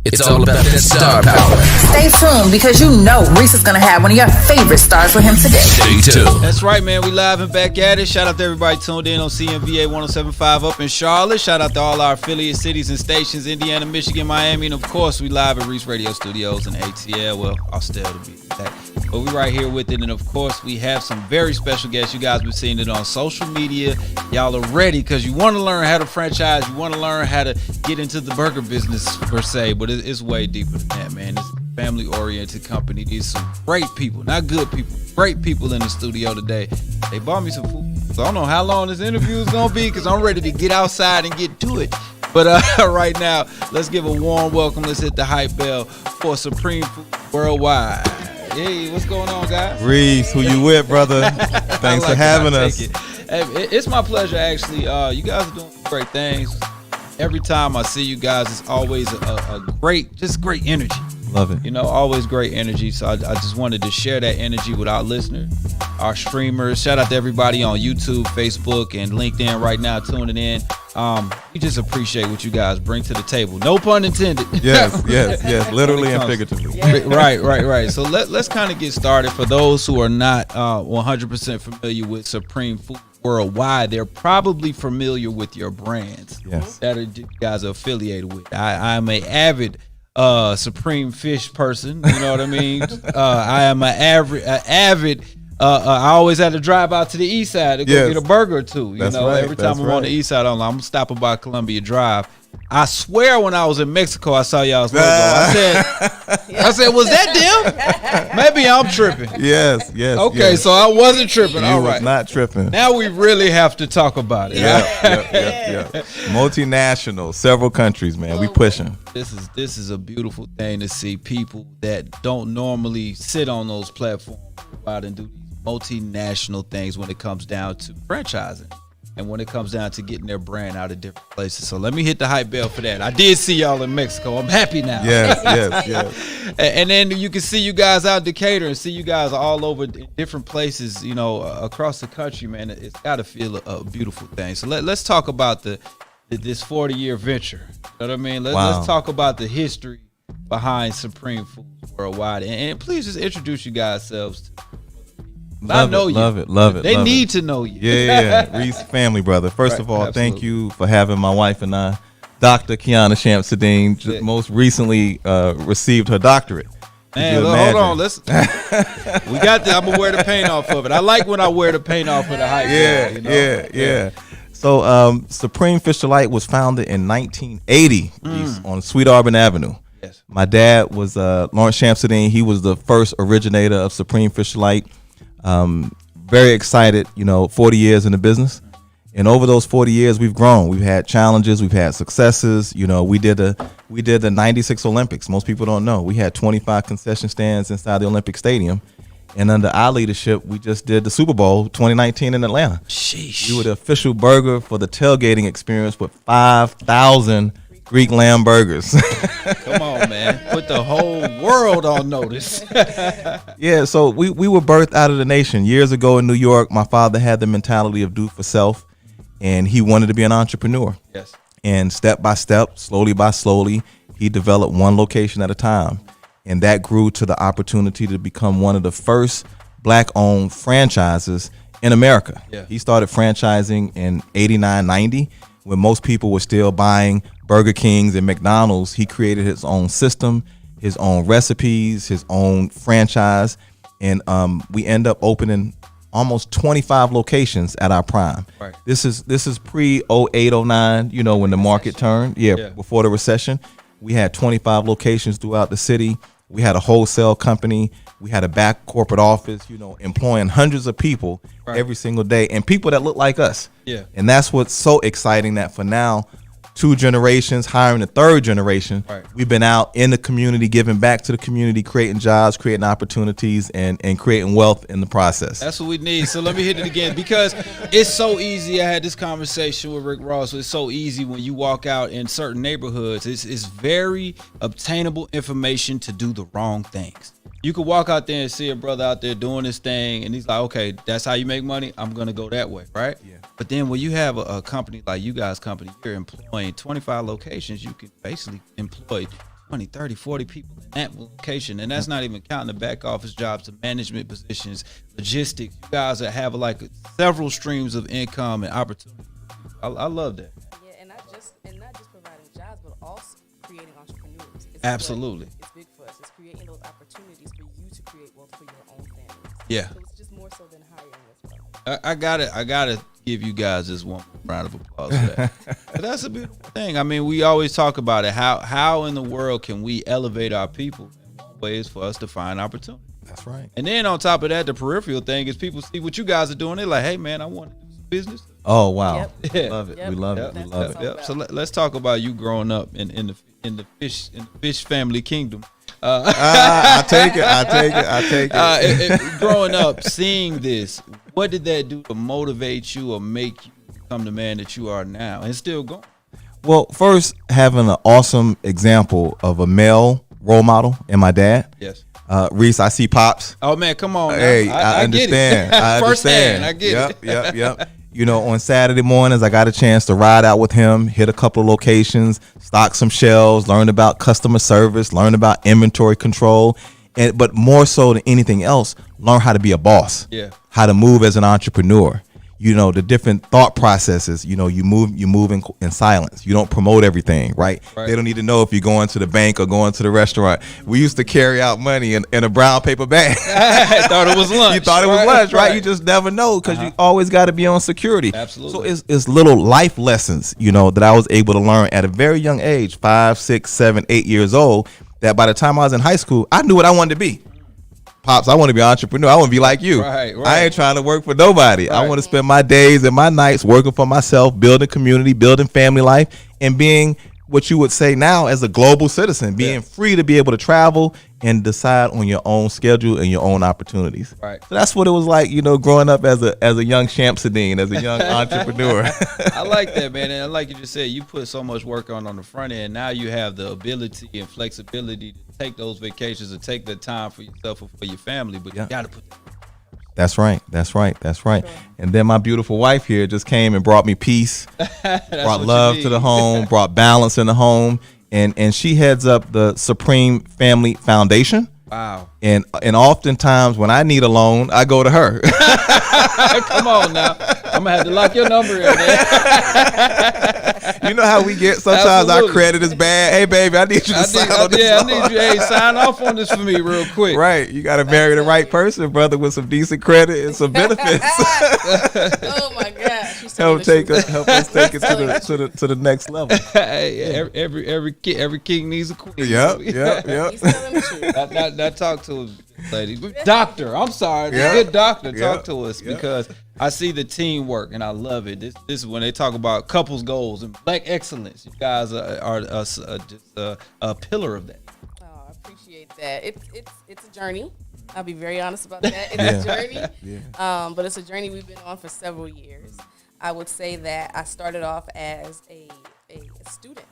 It's all about that star power. Stay tuned because you know Reec is going to have one of your favorite stars with him today. Stay tuned. That's right, man. We live and back at it. Shout out to everybody tuned in on CMVA 107.5 up in Charlotte. Shout out to all our affiliate cities and stations, Indiana, Michigan, Miami. And, of course, we live at Reec Radio Studios in ATL. Well, Austell to be exact. But we right here with it. And, of course, we have some very special guests. You guys been seeing it on social media. Y'all are ready because you want to learn how to franchise. You want to learn how to get into the burger business, per se. But it's way deeper than that, man. It's a family-oriented company. These some great people, not good people, great people in the studio today. They bought me some food. So I don't know how long this interview is going to be because I'm ready to get outside and get to it. But right now, let's give a warm welcome. Let's hit the hype bell for Supreme Food Worldwide. Hey, what's going on, guys? Reece, who you with, brother? Thanks for having us. It's my pleasure, actually. You guys are doing great things. Every time I see you guys, it's always a great energy. Love it. You know, always great energy. So I just wanted to share that energy with our listeners, our streamers. Shout out to everybody on YouTube, Facebook, and LinkedIn right now tuning in. We just appreciate what you guys bring to the table. No pun intended. Yes, literally and figuratively. Right. So let's kind of get started. For those who are not 100% familiar with Supreme Food Worldwide, they're probably familiar with your brands that you guys are affiliated with. I'm an avid Supreme Fish person. You know what I mean? I am an avid. I always had to drive out to the east side to go get a burger or two. You know, right. Every time I'm on the east side, I'm stopping by Columbia Drive. I swear when I was in Mexico, I saw y'all's logo. I said, was that them? Maybe I'm tripping. Yes. Okay, so I wasn't tripping. You was not tripping. Now we really have to talk about it. Yeah. Multinational, several countries, man. We pushing. This is a beautiful thing to see people that don't normally sit on those platforms out and do these multinational things when it comes down to franchising. And when it comes down to getting their brand out of different places. So let me hit the hype bell for that. I did see y'all in Mexico. I'm happy now. Yes. And then you can see you guys out in Decatur and see you guys all over different places, you know, across the country, man. It's got to feel a beautiful thing. So let's talk about this 40-year venture. You know what I mean? Let's talk about the history behind Supreme Foods Worldwide. And please just introduce you guys selves. Love it. They need to know you. Yeah. Reece family, brother. First of all, absolutely. Thank you for having my wife and I. Dr. Kiana Shamsuddin just most recently received her doctorate. Man, hold on. We got that. I'm gonna wear the paint off of it. I like when I wear the paint off of the hype. Yeah. So Supreme Fish Delight was founded in 1980 on Sweet Auburn Avenue. Yes. My dad was Lawrence Shamsuddin. He was the first originator of Supreme Fish Delight. Very excited, 40 years in the business. And over those 40 years, we've grown. We've had challenges. We've had successes. We did the 96 Olympics. Most people don't know. We had 25 concession stands inside the Olympic Stadium. And under our leadership, we just did the Super Bowl 2019 in Atlanta. Sheesh. We were the official burger for the tailgating experience with 5,000 Greek lamb burgers. Come on, man. Put the whole world on notice. Yeah, so we were birthed out of the nation. Years ago in New York, my father had the mentality of do for self, and he wanted to be an entrepreneur. Yes. And step by step, slowly by slowly, he developed one location at a time. And that grew to the opportunity to become one of the first Black-owned franchises in America. Yeah. He started franchising in 89, 90, when most people were still buying Burger Kings and McDonald's. He created his own system, his own recipes, his own franchise, and we end up opening almost 25 locations at our prime. Right. This is pre 08, 09, when the market turned. Yeah, before the recession. We had 25 locations throughout the city. We had a wholesale company. We had a back corporate office, employing hundreds of people every single day, and people that look like us. Yeah. And that's what's so exciting, that for now, 2 generations, hiring the 3rd generation, we've been out in the community, giving back to the community, creating jobs, creating opportunities, and creating wealth in the process. That's what we need. So let me hit it again, because it's so easy. I had this conversation with Rick Ross. It's so easy when you walk out in certain neighborhoods. It's very obtainable information to do the wrong things. You could walk out there and see a brother out there doing his thing, and he's like, okay, that's how you make money. I'm going to go that way, right? Yeah. But then when you have a company like you guys' company, you're employing 25 locations, you can basically employ 20, 30, 40 people in that location. And that's not even counting the back office jobs, the management positions, logistics. You guys that have like several streams of income and opportunity. I love that. Yeah, and not just providing jobs, but also creating entrepreneurs. Absolutely. It's big for us. It's creating those opportunities for you to create wealth for your own family. Yeah. So it's just more so than hiring as well. I gotta give you guys this one round of applause for that. But that's a beautiful thing. I mean, we always talk about it. How in the world can we elevate our people? And one way is for us to find opportunity. That's right. And then on top of that, the peripheral thing is people see what you guys are doing. They're like, hey man, I want to do some business. Oh wow, Yep. Yeah. love it. Yep. We love Yep. it. We That's love what it. it's all Yep. So let's talk about you growing up in the fish family kingdom. I take it. Growing up, seeing this, what did that do to motivate you or make you become the man that you are now and still going? Well, first, having an awesome example of a male role model in my dad. Yes. Reece, I see Pops. Oh man, come on. Now. Hey, get I it. understand. I Firsthand, understand. I get it. Yep. You know, on Saturday mornings, I got a chance to ride out with him, hit a couple of locations, stock some shelves, learn about customer service, learn about inventory control, but more so than anything else, learn how to be a boss. Yeah. How to move as an entrepreneur. You know, the different thought processes. You know, you move in silence. You don't promote everything, right? Right. They don't need to know if you're going to the bank or going to the restaurant. We used to carry out money in a brown paper bag. I thought it was lunch. You thought it was lunch, right? You just never know because you always got to be on security. Absolutely. So it's little life lessons, you know, that I was able to learn at a very young age, 5, 6, 7, 8 years old, that by the time I was in high school, I knew what I wanted to be. Pops, I want to be an entrepreneur. I want to be like you. Right. I ain't trying to work for nobody. I Right. want to spend my days and my nights working for myself, building community, building family life, and being what you would say now as a global citizen, being free to be able to travel and decide on your own schedule and your own opportunities. Right. So that's what it was like, you know, growing up as a young Shamsuddin, as a young entrepreneur. I like that, man. And like you just said, you put so much work on the front end. Now you have the ability and flexibility to take those vacations and take the time for yourself or for your family. But you got to put That's right. And then my beautiful wife here just came and brought me peace, brought love to the home, brought balance in the home. And she heads up the Supreme Family Foundation. Wow. And oftentimes when I need a loan, I go to her. Come on now. I'm going to have to lock your number in there. You know how we get sometimes Absolutely. our credit is bad. Hey, baby, I need you to sign on this I loan. need you. Hey, sign off on this for me real quick. Right. You got to marry the right person, brother, with some decent credit and some benefits. Oh my gosh. She's telling help the truth. us take it to the next level. Hey, every king needs a queen. Yep. He's telling the truth. Not talk to us, ladies. Doctor, I'm sorry. Yeah. Good doctor, Yeah. talk to us Yeah. because I see the teamwork and I love it. This is when they talk about couples goals and black excellence. You guys are just a pillar of that. Oh, I appreciate that. It's a journey. I'll be very honest about that. It's a journey. But it's a journey we've been on for several years. I would say that I started off as a student,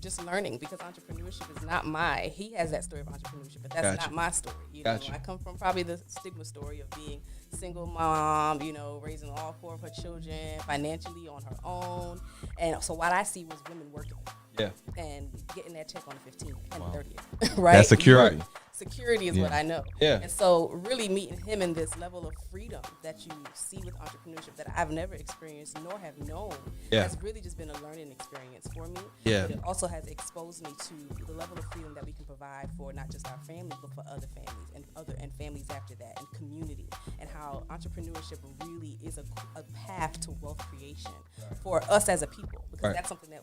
just learning, because entrepreneurship is not he has that story of entrepreneurship, but that's not my story. You know, I come from probably the stigma story of being single mom, you know, raising all 4 of her children financially on her own. And so what I see was women working. Yeah. And getting that check on the 15th and 30th, right? That's security. Right. Security is what I know. Yeah. And so really meeting him in this level of freedom that you see with entrepreneurship that I've never experienced nor have known has really just been a learning experience for me. Yeah. But it also has exposed me to the level of freedom that we can provide for not just our family, but for other families and families after that, and community, and how entrepreneurship really is a path to wealth creation for us as a people, because that's something that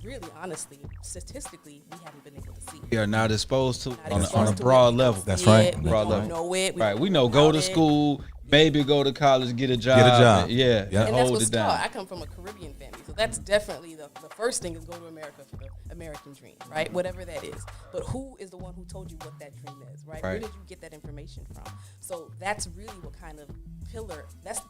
really, honestly, statistically, we haven't been able to see. We are not exposed to on exposed a to broad it. level. That's Yeah, right. We Broad don't level. know it. Right. We know go to it. school, maybe go to college, get a job. Yeah. Yeah. And that's Hold what's it down. taught. I come from a Caribbean family, so that's definitely the first thing is go to America for the American dream, right? Whatever that is. But who is the one who told you what that dream is, right? Where did you get that information from? So that's really what kind of pillar. That's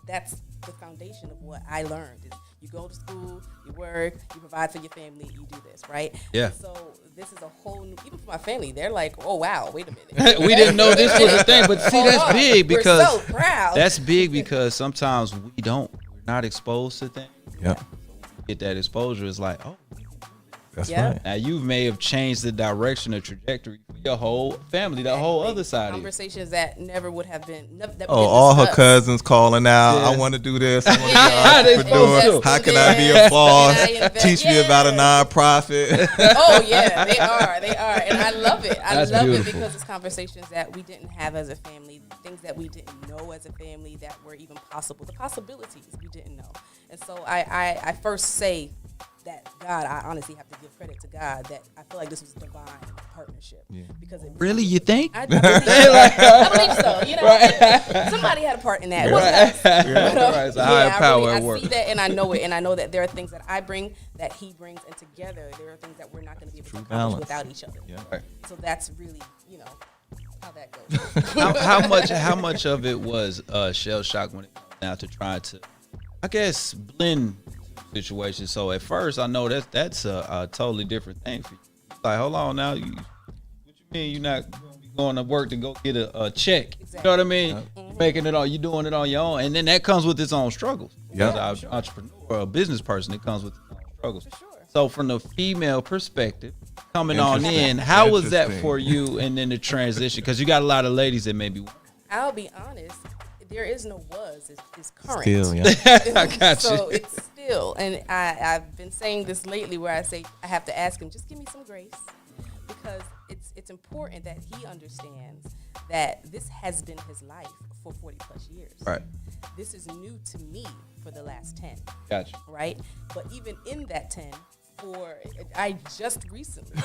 the foundation of what I learned. Is you go to school, you work, you provide for your family, you do this, right? Yeah. And so this is a whole new. Even for my family, they're like, "Oh wow, wait a minute." We didn't know this was a thing, but see, Hold that's on. big We're because so proud. that's big because sometimes we're not exposed to things. Yep. Get that exposure is like, oh, That's Yeah. right. Now you may have changed the direction, the trajectory for your whole family, the whole other side of it. Conversations that never would have been. All her discussed. cousins calling out. Yeah. I want to do this. I want to Yeah. be How an they entrepreneur. supposed to? How can I be a boss? Can I invest? Teach me about a nonprofit. Oh yeah, they are, and I love it. I That's love beautiful. it because it's conversations that we didn't have as a family, things that we didn't know as a family that were even possible, the possibilities we didn't know. And so I first say that God, I honestly have to give credit to God that I feel like this was divine partnership. Yeah. Because it Really, you think? I believe so. You know, somebody had a part in that. It wasn't us. Right, it's a higher power at work. I see that, and I know it, and I know that there are things that I bring that He brings, and together there are things that we're not going to be able to accomplish balance. without each other. Yeah. Right. So that's really, how that goes. How much of it was shell shock when it comes down to trying to, I guess, blend situations? So at first, I know that's a totally different thing for you. Like, hold on now, what you mean you're not gonna be going to work to go get a check? Exactly. You know what I mean? Making it all, you doing it on your own, and then that comes with its own struggles. Yeah. As an entrepreneur or a business person, it comes with its own struggles. For sure. So from the female perspective, coming on in, how was that Interesting. for you? And then the transition, because you got a lot of ladies that maybe. I'll be honest, there is no was, it's current. Still, yeah. I got So you. it's still, and I've been saying this lately where I say I have to ask him, just give me some grace, because it's important that he understands that this has been his life for 40 plus years. Right. This is new to me for the last 10, Gotcha. right? But even in that 10, I just recently,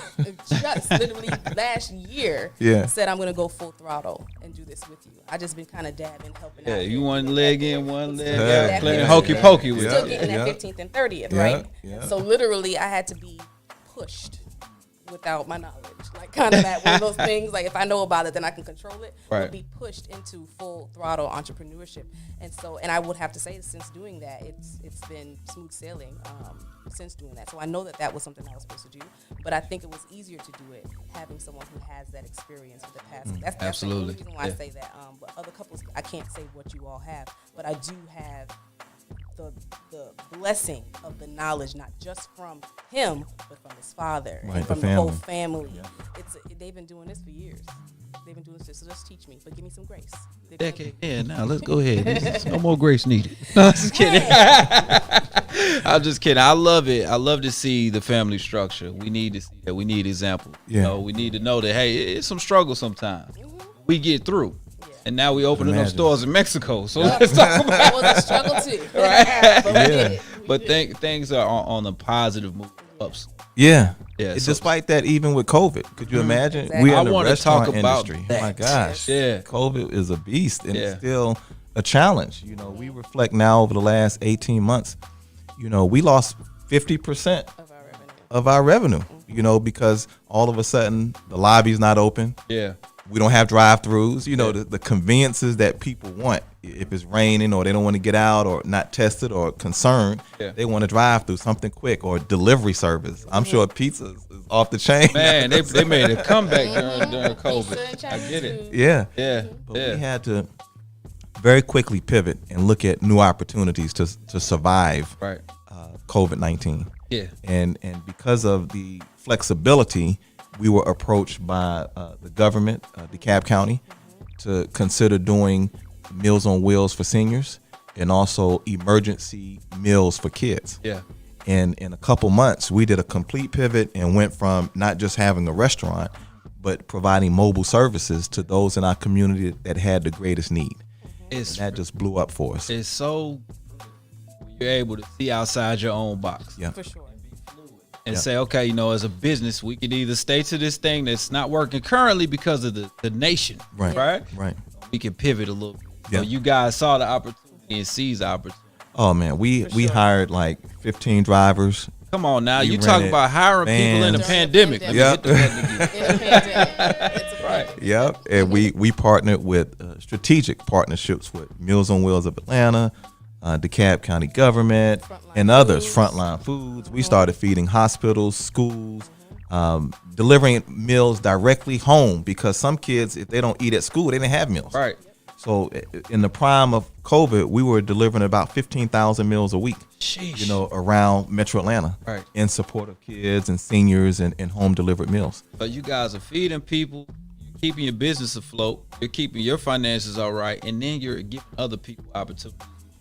just literally last year, Yeah. said I'm gonna go full throttle and do this with you. I just been kind of dabbing, helping out. Yeah, you here, one getting leg back there, in, one leg still out, getting playing that hokey there. pokey with Still it. getting Yeah. that 15th and 30th, Yeah, right? yeah. So literally, I had to be pushed without my knowledge, like kind of that one of those things. Like if I know about it, then I can control it. Right. But be pushed into full throttle entrepreneurship, and I would have to say, since doing that, it's been smooth sailing. Since doing that, so I know that was something I was supposed to do. But I think it was easier to do it having someone who has that experience with the past. That's Absolutely. the only reason why Yeah. I say that. But other couples, I can't say what you all have, but I do have the blessing of the knowledge, not just from him, but from his father, Right, and the from the whole family. family. They've been doing this for years. They've been doing this, so just teach me, but give me some grace. Decade. Yeah, now let's go ahead. There's no more grace needed. No, I'm just kidding. I'm just kidding. I love it. I love to see the family structure. We need to see that. We need examples. Yeah. You know, we need to know that, hey, it's some struggle sometimes. We get through. And now we opening up Imagine. stores in Mexico. So let's talk about That was a struggle too, right? But we did it. But things are on the positive move ups. Yeah. Yeah, so- Despite that, even with COVID, could you imagine? Exactly. We're I in the wanna restaurant talk about industry. that. Oh my gosh. Yeah. COVID is a beast, and Yeah. it's still a challenge. You know, we reflect now over the last 18 months, you know, we lost 50% Of our revenue. of our revenue, you know, because all of a sudden the lobby's not open. Yeah. We don't have drive-throughs, you know, the conveniences that people want. If it's raining or they don't want to get out or not tested or concerned, Yeah. they want to drive through something quick or delivery service. I'm sure pizza is off the chain. Man, they made a comeback during Pizza COVID. and I Chinese get it. food. Yeah. Yeah. But Yeah. we had to very quickly pivot and look at new opportunities to survive Right. COVID-19. Yeah. And because of the flexibility, we were approached by the government, DeKalb County, to consider doing Meals on Wheels for seniors and also emergency meals for kids. Yeah. And in a couple months, we did a complete pivot and went from not just having a restaurant, but providing mobile services to those in our community that had the greatest need. It's And that just blew up for us. it's so you're able to see outside your own box. Yeah. For sure. And Yeah. say, okay, you know, as a business, we could either stay to this thing that's not working currently because of the nation, Right. right? Right. We can pivot a little bit. Yeah. So you guys saw the opportunity and seized the opportunity. Oh man, we sure. hired like 15 drivers. Come on now, We you talk rented about hiring people in the vans. pandemic. During Let the me Yep. get the button again. In the pandemic, it's a Right. Yep. And we partnered with strategic partnerships with Meals on Wheels of Atlanta, DeKalb County government, Frontline and others, Foods. Frontline Foods. We started feeding hospitals, schools, delivering meals directly home because some kids, if they don't eat at school, they didn't have meals. Right. So in the prime of COVID, we were delivering about 15,000 meals a week. Sheesh. You know, around Metro Atlanta, Right. in support of kids and seniors and home delivered meals. So you guys are feeding people, you're keeping your business afloat, you're keeping your finances all right, and then you're giving other people opportunities.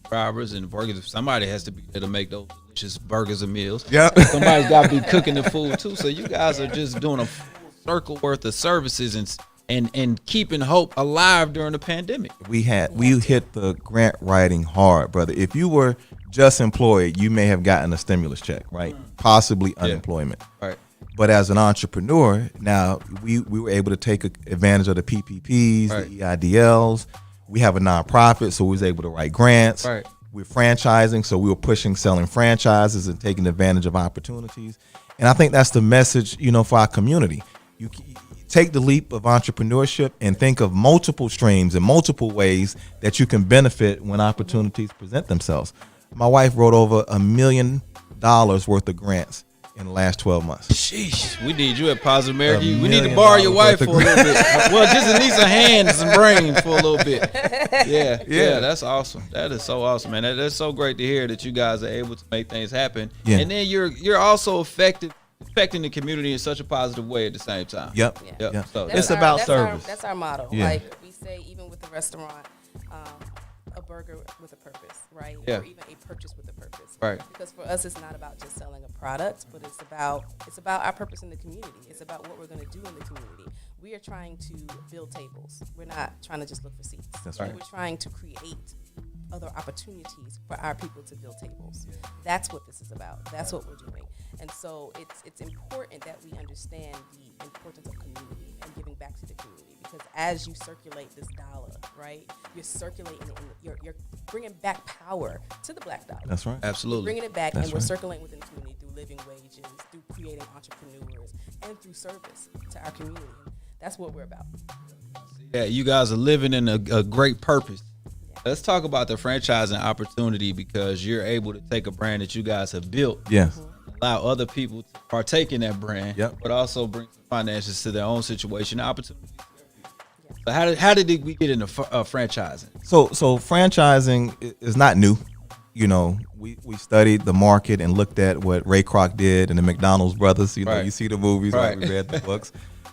Drivers and burgers. Somebody has to be there to make those delicious burgers and meals. Yeah. Somebody's got to be cooking the food too. So you guys are just doing a full circle worth of services and keeping hope alive during the pandemic. We hit the grant writing hard, brother. If you were just employed, you may have gotten a stimulus check, right? Possibly unemployment. Right. But as an entrepreneur, now we were able to take advantage of the PPPs, Right. the EIDLs. We have a nonprofit, so we was able to write grants. Right. We're franchising, so we were pushing selling franchises and taking advantage of opportunities. And I think that's the message, you know, for our community. You take the leap of entrepreneurship and think of multiple streams and multiple ways that you can benefit when opportunities present themselves. My wife wrote over $1 million worth of grants in the last 12 months. Sheesh. We need you at Positive America. $1 We need to million borrow your wife worth for of a little bit. Well, just at least a hand and some brains for a little bit. Yeah, that's awesome. That is so awesome, man. That's so great to hear that you guys are able to make things happen. Yeah. And then you're also affecting the community in such a positive way at the same time. Yep. Yeah. Yep. So It's about that's service. That's our motto. Yeah. Like we say, even with the restaurant, a burger with a purpose, right? Yeah. Or even a purchase with a purpose. Right. Because for us, it's not about just selling a product, but it's about our purpose in the community. It's about what we're going to do in the community. We are trying to build tables. We're not trying to just look for seats. That's right. We're trying to create other opportunities for our people to build tables. That's what this is about. That's what we're doing. And so it's important that we understand the importance of community and giving back to the community, because as you circulate this dollar, right, you're circulating it and you're bringing back power to the black dollar. That's right. Absolutely. Bringing it back, That's and we're right. circulating within the community through living wages, through creating entrepreneurs, and through service to our community. That's what we're about. Yeah, you guys are living in a great purpose. Let's talk about the franchising opportunity, because you're able to take a brand that you guys have built, Yes. allow other people to partake in that brand, Yep. but also bring some finances to their own situation, opportunities. So how did we get into franchising? So franchising is not new. You know, we studied the market and looked at what Ray Kroc did and the McDonald's brothers. You know, Right. you see the movies, right? Right. We read the books.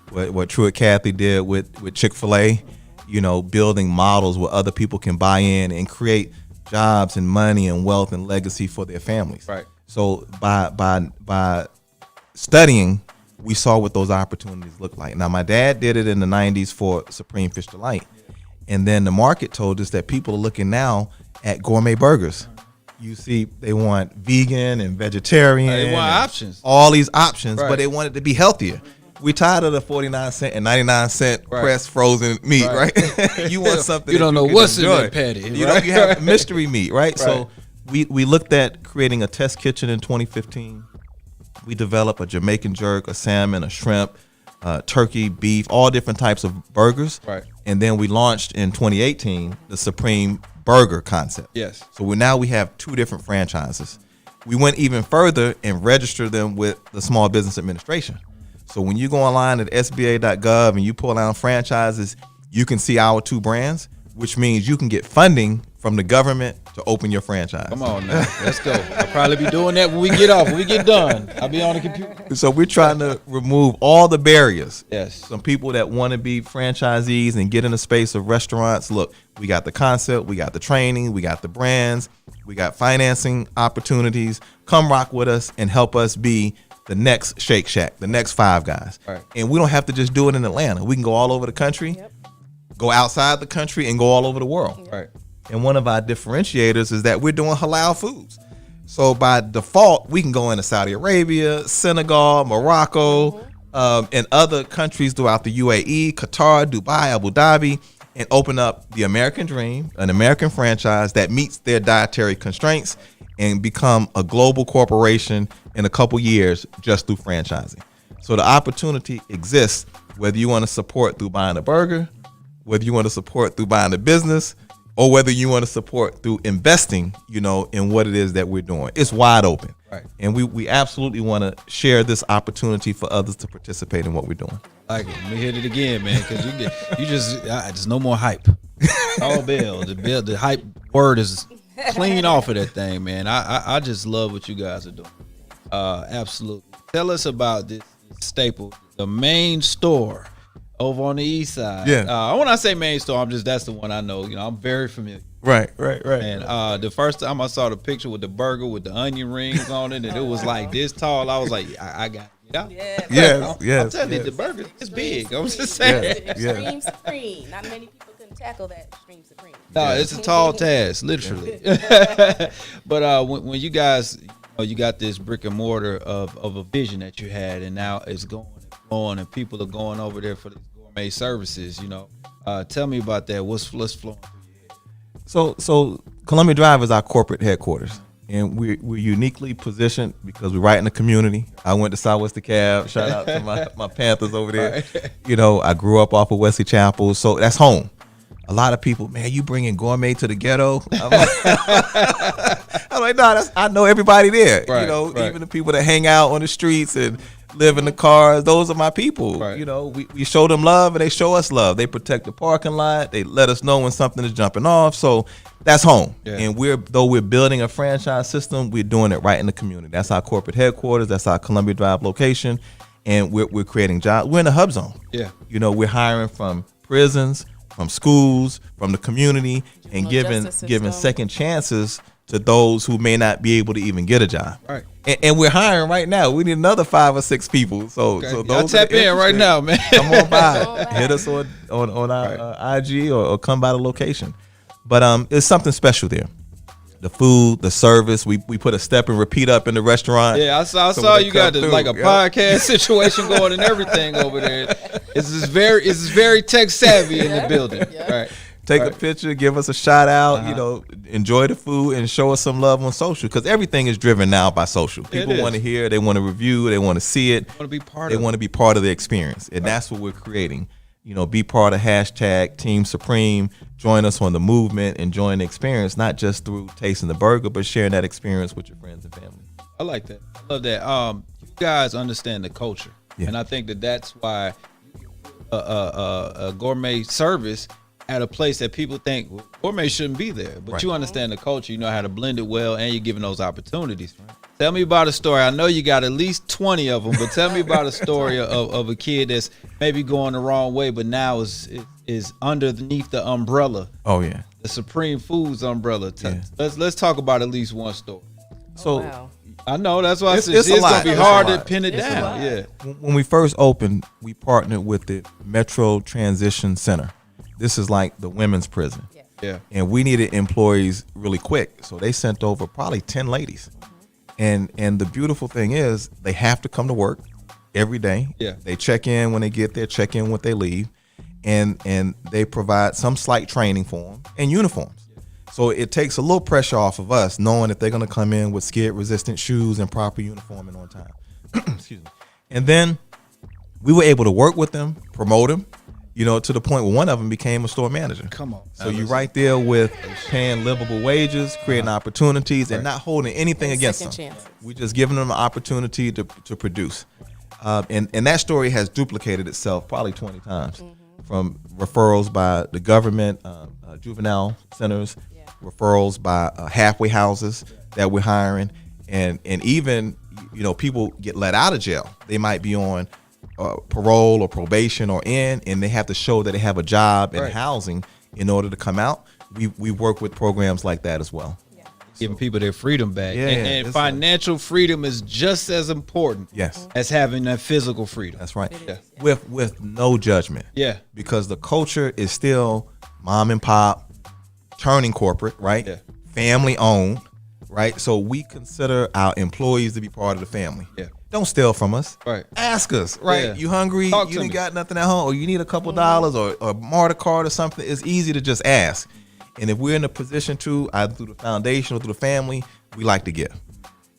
What Truett Cathy did with Chick-fil-A, you know, building models where other people can buy in and create jobs and money and wealth and legacy for their families. Right. So by studying, we saw what those opportunities look like. Now, my dad did it in the 90s for Supreme Fish Delight. And then the market told us that people are looking now at gourmet burgers. You see, they want vegan and vegetarian. They want and options. All these options, Right. but they want it to be healthier. We tired of the 49-cent and 99-cent Right. pressed frozen meat, Right. right? You want something You that don't know can what's in enjoy. that patty, You right? know, you have mystery meat, right? So we looked at creating a test kitchen in 2015. We developed a Jamaican jerk, a salmon, a shrimp, turkey, beef, all different types of burgers. Right. And then we launched in 2018 the Supreme Burger concept. Yes. So we have two different franchises. We went even further and registered them with the Small Business Administration. So when you go online at SBA.gov and you pull down franchises, you can see our two brands, which means you can get funding from the government to open your franchise. Come on now, let's go. I'll probably be doing that when we get off. When we get done, I'll be on the computer. So we're trying to remove all the barriers. Yes. Some people that want to be franchisees and get in the space of restaurants. Look, we got the concept, we got the training, we got the brands, we got financing opportunities. Come rock with us and help us be the next Shake Shack, the next Five Guys. Right. And we don't have to just do it in Atlanta. We can go all over the country, go outside the country, and go all over the world. Right. And one of our differentiators is that we're doing halal foods. So by default, we can go into Saudi Arabia, Senegal, Morocco, and other countries throughout the UAE, Qatar, Dubai, Abu Dhabi, and open up the American dream, an American franchise that meets their dietary constraints and become a global corporation in a couple years just through franchising. So the opportunity exists, whether you want to support through buying a burger, whether you want to support through buying a business, or whether you want to support through investing, you know, in what it is that we're doing. It's wide open. Right. And we absolutely want to share this opportunity for others to participate in what we're doing. Like it. Let me hit it again, man, because there's no more hype. All bells, the hype word is clean off of that thing, man. I just love what you guys are doing. Absolutely. Tell us about this staple, the main store over on the east side. Yeah. When I say main store, that's the one I know. I'm very familiar. Right. And the first time I saw the picture with the burger with the onion rings on it, and it was like this tall, I was like, I got it. Yes. I'm telling you, the burger is big. I'm just saying. Extreme Supreme. Not many people can tackle that Extreme Supreme. No, it's a tall task, literally. But when you guys, you got this brick and mortar of a vision that you had, and now it's going and flowing, and people are going over there for these gourmet services. Tell me about that. What's flowing through your head? So Columbia Drive is our corporate headquarters, and we're uniquely positioned because we're right in the community. I went to Southwest DeKalb. Shout out to my Panthers over there. Right. I grew up off of Wesley Chapel, so that's home. A lot of people, man, you bringing gourmet to the ghetto? I'm like, no, I know everybody there. Right, even the people that hang out on the streets and live in the cars, those are my people. Right. We show them love and they show us love. They protect the parking lot. They let us know when something is jumping off. So that's home. Yeah. And we're building a franchise system, we're doing it right in the community. That's our corporate headquarters. That's our Columbia Drive location. And we're creating jobs. We're in the hub zone. Yeah. We're hiring from prisons, from schools, from the community, and giving second chances to those who may not be able to even get a job. Right. And we're hiring right now. We need another 5 or 6 people. So those tap in right now, man. Come on by. Hit us on our IG or come by the location. But it's something special there. The food, the service. We put a step and repeat up in the restaurant. Yeah, I saw you got like a podcast situation going and everything over there. It's very tech savvy in the building. Yeah. Right. Take a picture, give us a shout out, enjoy the food and show us some love on social, because everything is driven now by social. People want to hear, they want to review, they want to see it. They want to be part of the experience. And that's what we're creating. Be part of hashtag Team Supreme, join us on the movement, enjoying the experience, not just through tasting the burger, but sharing that experience with your friends and family. I like that. I love that. You guys understand the culture. Yeah. And I think that's why a gourmet service at a place that people think gourmet shouldn't be there, but you understand the culture, you know how to blend it well, and you're giving those opportunities. Right. Tell me about a story. I know you got at least 20 of them, but tell me about a story of a kid that's maybe going the wrong way, but now is underneath the umbrella. Oh yeah, the Supreme Foods umbrella. Let's talk about at least one story. So. Wow. I know, that's why it's gonna be hard to pin it down. Yeah. When we first opened, we partnered with the Metro Transition Center. This is like the women's prison. Yeah. And we needed employees really quick. So they sent over probably 10 ladies. Mm-hmm. And the beautiful thing is they have to come to work every day. Yeah. They check in when they get there, check in when they leave. And they provide some slight training for them and uniforms. So it takes a little pressure off of us knowing that they're going to come in with skid-resistant shoes and proper uniform and on time. Excuse me. And then we were able to work with them, promote them, to the point where one of them became a store manager. Come on. So you're right there with paying livable wages, creating opportunities, and not holding anything against them. Chances. We're just giving them an opportunity to produce. And that story has duplicated itself probably 20 times. Mm-hmm. From referrals by the government, juvenile centers, referrals by halfway houses that we're hiring, and even people get let out of jail. They might be on parole or probation or and they have to show that they have a job and housing in order to come out. We work with programs like that as well. Giving people their freedom back. And financial freedom is just as important as having that physical freedom. That's right. Yeah. With no judgment. Yeah. Because the culture is still mom and pop, turning corporate, right? Yeah. Family owned, right? So we consider our employees to be part of the family. Yeah. Don't steal from us. Right. Ask us, right? Yeah. You hungry? You ain't got nothing at home, or you need a couple dollars or a MARTA card or something. It's easy to just ask. And if we're in a position to, either through the foundation or through the family, we like to give.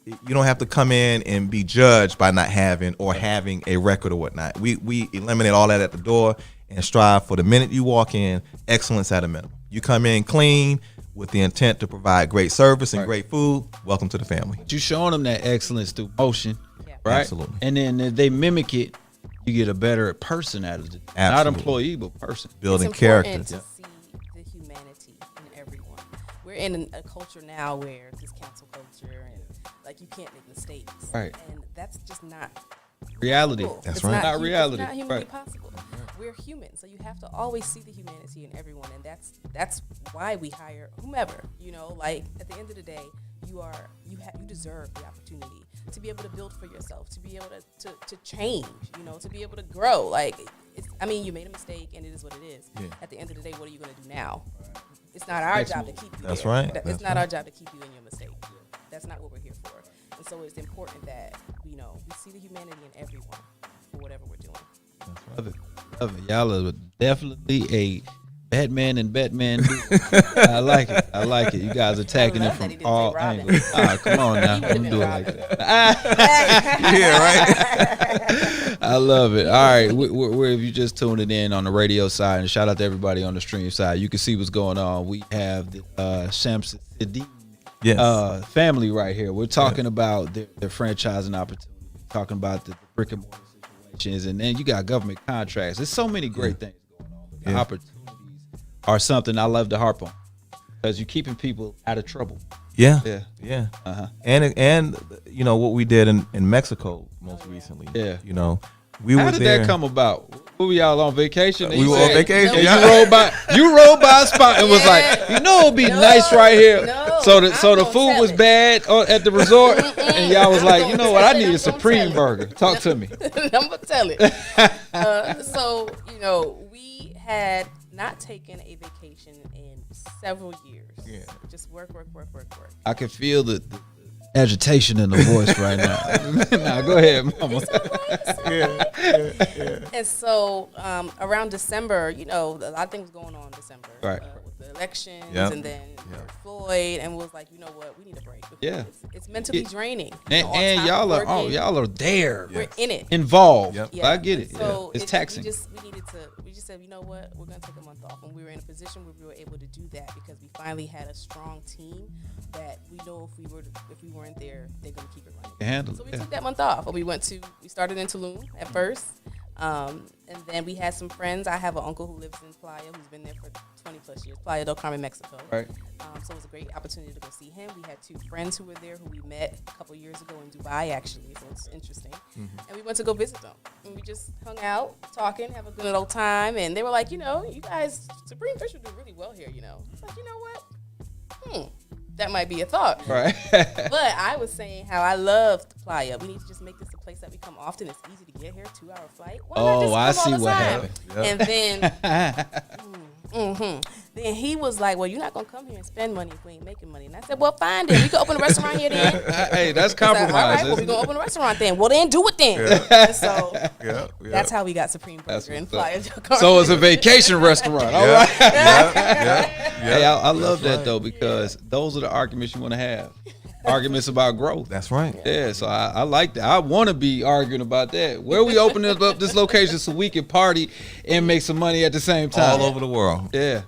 You don't have to come in and be judged by not having or having a record or whatnot. We eliminate all that at the door and strive for the minute you walk in, excellence at a minimum. You come in clean with the intent to provide great service and great food, welcome to the family. You're showing them that excellence through motion, right? Absolutely. And then if they mimic it, you get a better person out of it. Not employee, but person. Building character. To see the humanity in everyone. we're in a culture now where it's this cancel culture and like you can't make mistakes. Right. And that's just not reality. cool. That's It's right. Not reality. It's not humanly Right. possible. We're human, so you have to always see the humanity in everyone, and that's why we hire whomever. You know, like at the end of the day, you deserve the opportunity to be able to build for yourself, to be able to change. You know, to be able to grow. Like, you made a mistake, and it is what it is. Yeah. At the end of the day, what are you going to do now? It's not our job to keep you. That's there. right. It's That's not right. our job to keep you in your mistake. That's not what we're here for. And so it's important that we see the humanity in everyone for whatever we're doing. Love it. Love it. Y'all are definitely a Batman and Batman duo. I like it. I like it. You guys are attacking it love that from he didn't all say Robin. angles. Come on now. He would've Don't been do it Robin. like that. Yeah, right. I love it. All right. Where if you just tuning in on the radio side, and shout out to everybody on the stream side, you can see what's going on. We have the Shams Siddiq Yes. family right here. We're talking about their franchising opportunities, talking about the brick and mortar situations, and then you got government contracts. There's so many great things going on. But the Yeah. opportunities are something I love to harp on because you're keeping people out of trouble. Yeah. Yeah. Yeah. Uh-huh. And you know what we did in Mexico most recently. Yeah. You know, we How were did there. that come about? Who were y'all on vacation? And We you were on said- vacation. and Yeah. you rode by a spot and was like, you know, it'd be nice right here. No, so the I'm food gonna was tell it. bad at the resort, and y'all was I'm like, gonna you know tell what? I it. need I'm a gonna Supreme tell it. burger. Talk to me. I'm gonna tell it. So we had not taken a vacation in several years. Yeah. Just work. I can feel the agitation in the voice right now. Nah, go ahead, mama. And so around December, a lot of things going on in December. Right. With the elections Yep. and then Yep. Floyd, and was like, you know what, we need a break. Because Yeah. It's mentally draining. And, on and top y'all of are working. y'all are there, We're in it. involved. Yep. I get it. So It's taxing. We just said, you know what, we're gonna take a month off, and we were in a position where we were able to do that because we finally had a strong team that we know if we weren't there, they're gonna keep it running. Handle So it. we Yeah. took that month off. We started in Tulum at first, and then we had some friends. I have an uncle who lives in Playa, who's been there for 20 plus years, Playa del Carmen, Mexico. Right. So it was a great opportunity to go see him. We had two friends who were there who we met a couple years ago in Dubai, actually, so it's interesting. And we went to go visit them. And we just hung out, talking, have a good old time. And they were like, you guys, Supreme Fish would do really well here, It's like, you know what? That might be a thought. Right. But I was saying how I loved Playa. We need to just make this a place that we come often. It's easy to get here, 2-hour flight. Why not just I come all see the what time? happened. And then, then he was like, well, you're not going to come here and spend money if we ain't making money. And I said, well, fine then. We can open a restaurant here then. Hey, that's I said, all compromise. right, well, we're isn't going it? to open a restaurant then. Well, then do it then. And so Yeah. that's how we got Supreme That's Burger and what's up. Playa del Carmen. So it's a vacation restaurant. All right. Yeah. Hey, I love that though, because those are the arguments you want to have. Arguments about growth. That's right. Yeah, so I like that. I want to be arguing about that. Where we opening up this location so we can party and make some money at the same time. All over the world. Yeah.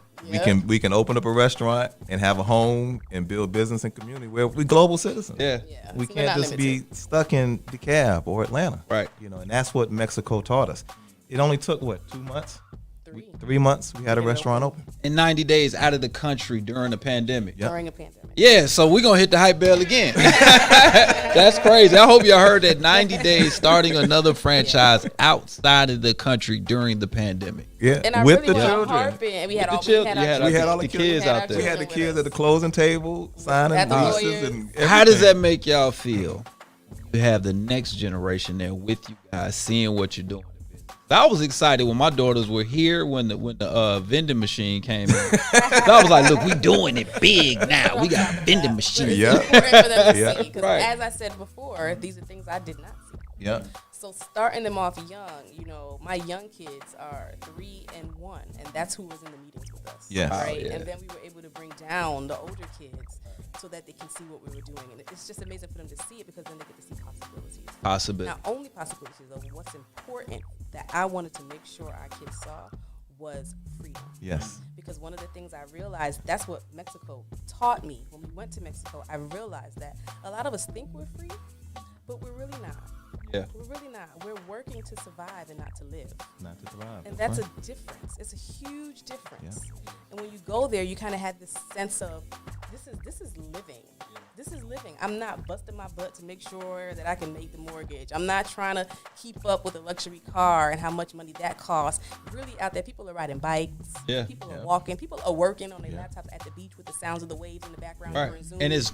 We can open up a restaurant and have a home and build business and community where we're global citizens. Yeah. Yeah, We so we're can't not just limited. be stuck in DeKalb or Atlanta. Right. And that's what Mexico taught us. It only took 2 months? 3 3 months we had a restaurant open. In 90 days out of the country during the pandemic. Yep. during a pandemic. Yeah, so we're going to hit the hype bell again. That's crazy. I hope y'all heard that 90 days starting another franchise outside of the country during the pandemic. Yeah. And I with really the want to children. harp in. And we had The all children. we We had all the the kids kids out there. We had the with kids us. at the closing table signing Had the leases lawyers. and How does that everything. make y'all feel to have the next generation there with you guys, seeing what you're doing? I was excited when my daughters were here when the vending machine came in. I was like, look, we doing it big now. We got vending machines. Yeah. Important for them to Yeah. see, because Right. as I said before, these are things I did not see. Yeah. So starting them off young, my young kids are 3 and 1, and that's who was in the meetings with us. Yes. Right. Oh, yeah. And then we were able to bring down the older kids so that they can see what we were doing, and it's just amazing for them to see it because then they get to see possibilities. Possibility. Not only possibilities, though, what's important that I wanted to make sure our kids saw was freedom. Yes. Because one of the things I realized, that's what Mexico taught me. When we went to Mexico, I realized that a lot of us think we're free, but we're really not. Yeah. We're really not. We're working to survive and not to live. Not to thrive. And that's right. a difference. It's a huge difference. And when you go there, you kind of have this sense of, this is living. This is living. I'm not busting my butt to make sure that I can make the mortgage. I'm not trying to keep up with a luxury car and how much money that costs. Really out there, people are riding bikes. Yeah. People are walking. People are working on their laptops at the beach with the sounds of the waves in the background. Right. Zoom. And it's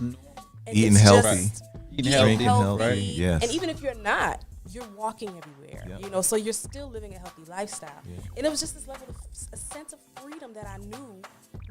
Eating it's healthy. eating Drinking healthy. healthy. Yes. And even if you're not, you're walking everywhere, Yep. you know, so you're still living a healthy lifestyle. And it was just this level of a sense of freedom that I knew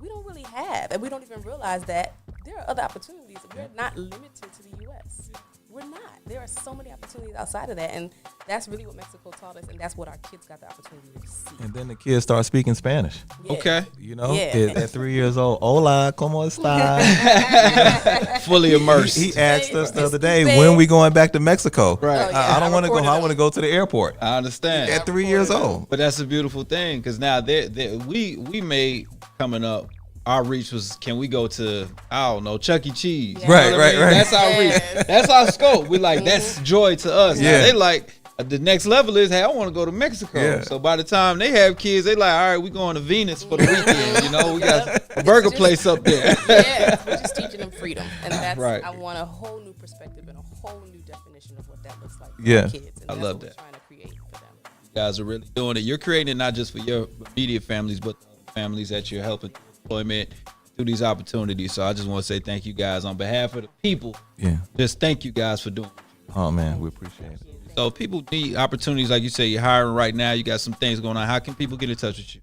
we don't really have, and we don't even realize that there are other opportunities. We're not limited to the U.S. We're not. There are so many opportunities outside of that, and that's really what Mexico taught us, and that's what our kids got the opportunity to see. And then the kids start speaking Spanish. Yeah. Okay. You know, Yeah. at 3 years old, hola, ¿cómo estás? Fully immersed. He asked us the other day, when we going back to Mexico? Right. Oh, yeah. I don't want to go. recorded I them. want to go to the airport. I understand. At 3 years old. But that's a beautiful thing because now we made coming up. Our reach was, can we go to, I don't know, Chuck E. Cheese? Yeah. Right, You know what I mean? right. That's our Yes. reach. That's our scope. We like, that's joy to us. Now, Yeah. they like, the next level is, hey, I want to go to Mexico. Yeah. So by the time they have kids, they like, all right, we going to Venus for the weekend. You know, we got a burger place up there. Yeah, we're just teaching them freedom, and that's Right. I want a whole new perspective and a whole new definition of what that looks like for Yeah. our kids. And I that's love what that. we're trying to create for them. You guys are really doing it. You're creating it not just for your immediate families, but the families that you're helping through employment, through these opportunities. So I just want to say thank you guys on behalf of the people. Yeah. Just thank you guys for doing it. Oh man, we appreciate it. So if people need opportunities, like you say, you're hiring right now, you got some things going on. How can people get in touch with you?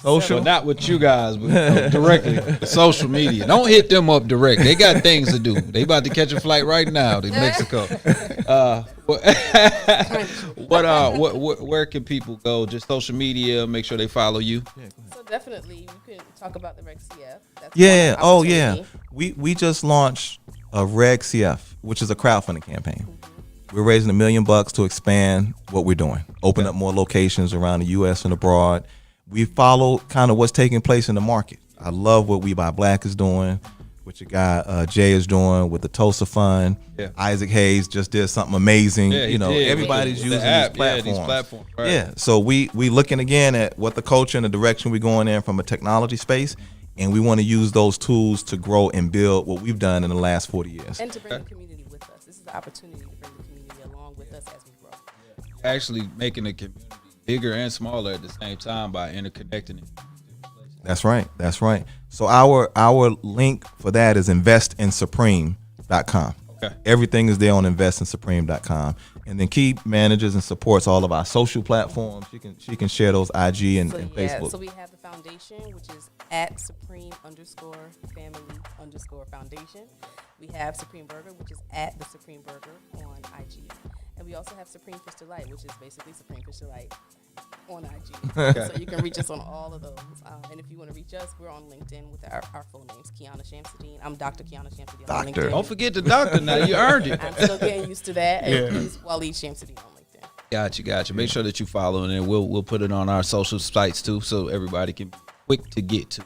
Social. Well, not with you guys, but directly. Social media. Don't hit them up direct. They got things to do. They about to catch a flight right now to Mexico. Where can people go? Just social media. Make sure they follow you. So definitely, you can talk about the Reec CF. That's Yeah. one Oh yeah. opportunity. We just launched a Reec CF, which is a crowdfunding campaign. We're raising $1 million to expand what we're doing. Open up more locations around the U.S. and abroad. We follow kind of what's taking place in the market. I love what We Buy Black is doing, what your guy Jay is doing with the Tulsa Fund. Yeah. Isaac Hayes just did something amazing. Yeah, he you know, did. everybody's With the using app. these platforms. Yeah, these platforms. Right. Yeah, so we looking again at what the culture and the direction we're going in from a technology space, and we want to use those tools to grow and build what we've done in the last 40 years. And to bring the community with us. This is the opportunity to bring the community along with us as we grow. Actually making the community bigger and smaller at the same time by interconnecting it. That's right. That's right. So our link for that is investinsupreme.com. Okay. Everything is there on investinsupreme.com. And then Key manages and supports all of our social platforms. She can share those IG and Facebook. So we have the foundation, which is at Supreme_family_foundation. We have Supreme Burger, which is at the Supreme Burger on IG. And we also have Supreme Fish Delight, which is basically Supreme Fish Delight on IG. So you can reach us on all of those. And if you want to reach us, we're on LinkedIn with our full names, Kiana Shamsuddin. I'm Dr. Kiana Shamsuddin on Doctor. LinkedIn. Don't forget the doctor now. You earned it. I'm still getting used to that. And he's Waleed Shamsuddin on LinkedIn. Gotcha. Make sure that you follow, and then we'll put it on our social sites too, so everybody can be quick to get to.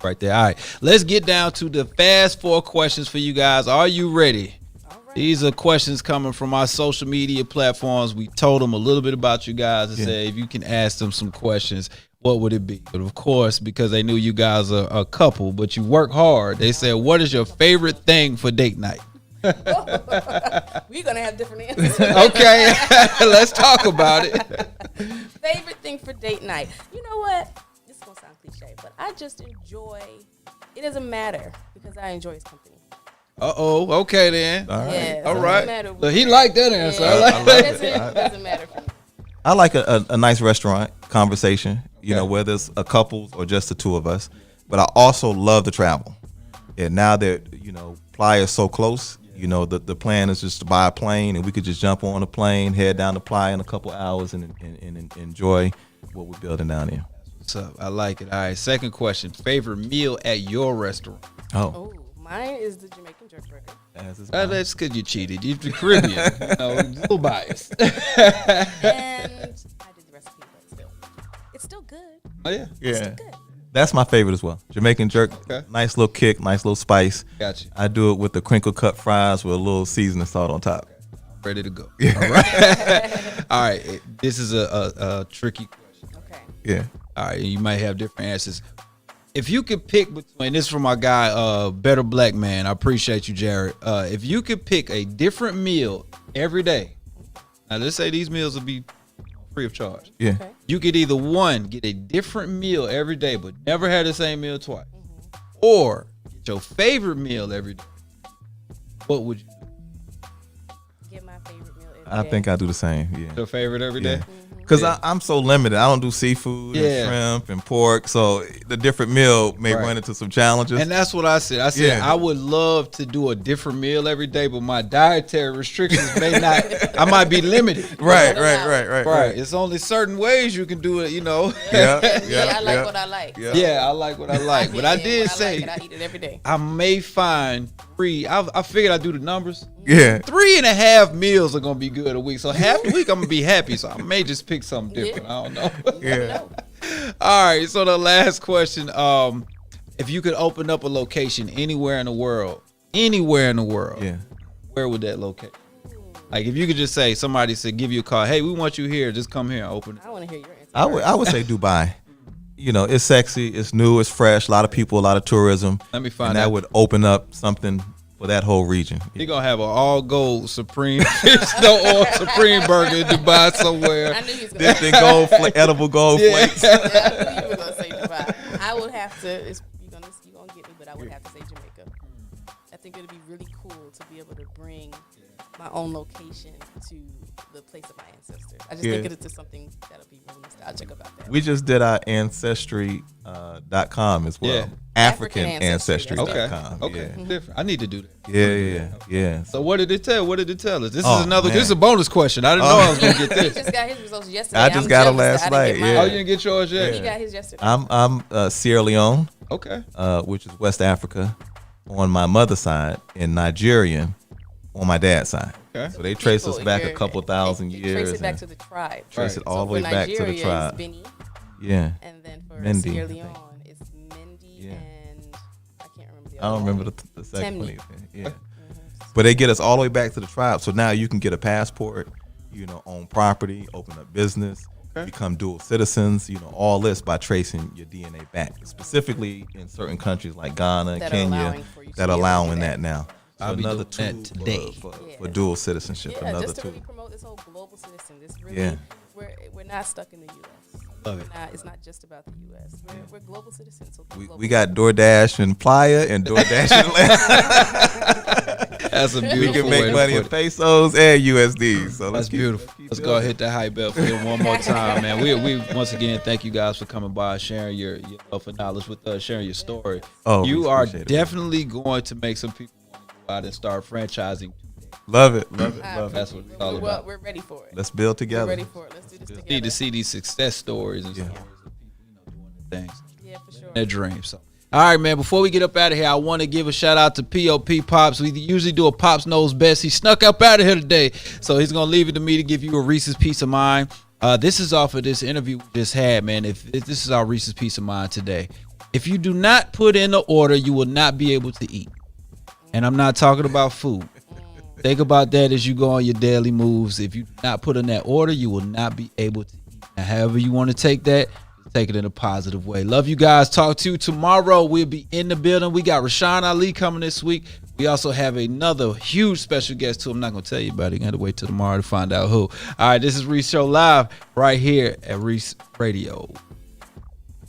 Right there. All right, let's get down to the fast 4 questions for you guys. Are you ready? All right. These are questions coming from our social media platforms. We told them a little bit about you guys and said if you can ask them some questions, what would it be? But of course, because they knew you guys are a couple, but you work hard, they said, what is your favorite thing for date night? We're going to have different answers. Okay, let's talk about it. Favorite thing for date night. You know what? This is going to sound cliche, but I just enjoy, it doesn't matter because I enjoy his company. Uh-oh, okay then. All right. Yeah, All so it right. doesn't matter So he liked that answer. Yeah, I like it that. doesn't matter for me. I like a nice restaurant conversation, you know, whether it's a couple or just the two of us. But I also love to travel. And now that, you know, Playa is so close, you know, the plan is just to buy a plane and we could just jump on a plane, head down to Playa in a couple hours and enjoy what we're building down here. What's up? I like it. All right, second question. Favorite meal at your restaurant? Oh, mine is the Jamaican jerk burger. That's because you cheated. You're the Caribbean. You know, a little biased. And I did the recipe, but it's still good. Oh, yeah. It's still good. That's my favorite as well. Jamaican jerk, Okay. nice little kick, nice little spice. Gotcha. I do it with the crinkle cut fries with a little seasoning salt on top. Ready to go. All right. All right. This is a tricky question. Okay. Yeah. All right. You might have different answers. if you could pick between, this is from my guy, Better Black Man. I appreciate you, Jared. If you could pick a different meal every day, now let's say these meals would be free of charge. Yeah. Okay. You could either one, get a different meal every day, but never have the same meal twice, or get your favorite meal every day. What would you do? Get my favorite meal every I day. think I do the same. Yeah. Your favorite every day? Because I'm so limited. I don't do seafood and shrimp and pork. So the different meal may run into some challenges. And that's what I said. I said Yeah. I would love to do a different meal every day, but my dietary restrictions may not. I might be limited. Right. It's only certain ways you can do it. Yeah, I like what I like. Yeah, I like what I like. But I did say I eat it every day. I may find 3. I figured I'd do the numbers. Yeah. 3.5 meals are gonna be good a week. So half the week I'm gonna be happy. So I may just pick something different. I don't know. Yeah. All right. So the last question: if you could open up a location anywhere in the world, Yeah. where would that locate? Like if you could just say, somebody said, give you a call, hey, we want you here. Just come here and open it. I want to hear your answer. I would say Dubai. You know, it's sexy, it's new, it's fresh. A lot of people, a lot of tourism. Let me find and out. that would open up something for that whole region. You're gonna have an all gold Supreme oil Supreme burger in Dubai somewhere. I knew he was going to Dipped in edible gold flakes. I knew you were going to say Dubai. I would have to, you're going to get me, but I would have to say Jamaica. I think it would be really cool to be able to bring my own location to the place of my ancestors. I just think it's just something that'll be really nostalgic about that. We just did our ancestry.com as well. Yeah. African ancestry. AfricanAncestry.com. Okay. Different. I need to do that. Yeah. So what did it tell? What did it tell us? This Oh, is another. man. This is a bonus question. I didn't know I was gonna get He this. just got his results yesterday. I just I'm got 'em jealous last that I didn't night, get yeah. Oh, mine. you didn't get yours yet? He got his yesterday. I'm Sierra Leone, Okay. which is West Africa, on my mother's side, and Nigerian on my dad's side. Okay. So they trace us People, back a you're- couple thousand you years. Trace it back and to the tribe. trace it all So the way for back to the Nigeria, tribe. It's Bini, Yeah. and then for Mendi, Sierra I think. Leone, it's Mendi Yeah. and I can't remember the I other don't one. remember the second one Temni. either. Yeah. But they get us all the way back to the tribe. So now you can get a passport, own property, open up business, become dual citizens, all this by tracing your DNA back. Specifically in certain countries like Ghana, That are Kenya, allowing for you to that be able to allowing do that that. now. So I'll be another doing tool that today. for dual citizenship. Yeah, Another just to tool. really promote this whole global citizen. This really, Yeah. we're not stuck in the U.S. Love it. It's not just about the U.S. We're global citizens. So We got DoorDash and Playa and DoorDash and That's a beautiful We can way make to money put in it. pesos and USD. So That's beautiful. Let's go hit that hype bell for him one more time, man. We once again thank you guys for coming by, sharing your wealth of knowledge with us, sharing your story. Oh, you we are appreciate it. definitely going to make some people want to go out and start franchising. Love it. That's what it's all about. We're ready for it. Let's build We're together. ready for it. Let's do this Just need together. to see these success stories and stories of people, doing their things, Yeah, for sure. their dreams. So, all right, man. Before we get up out of here, I want to give a shout out to POP Pops. We usually do a Pops Knows Best. He snuck up out of here today, so he's gonna leave it to me to give you a Reese's Peace of Mind. This is off of this interview we just had, man. If this is our Reese's Peace of Mind today, if you do not put in the order, you will not be able to eat. And I'm not talking about food. Think about that as you go on your daily moves. If you do not put in that order, you will not be able to eat. Now, however you want to take that, take it in a positive way. Love you guys. Talk to you tomorrow. We'll be in the building. We got Rashawn Ali coming this week. We also have another huge special guest too. I'm not going to tell you about it. You got to wait till tomorrow to find out who. All right, this is Reec Show Live right here at Reec Radio.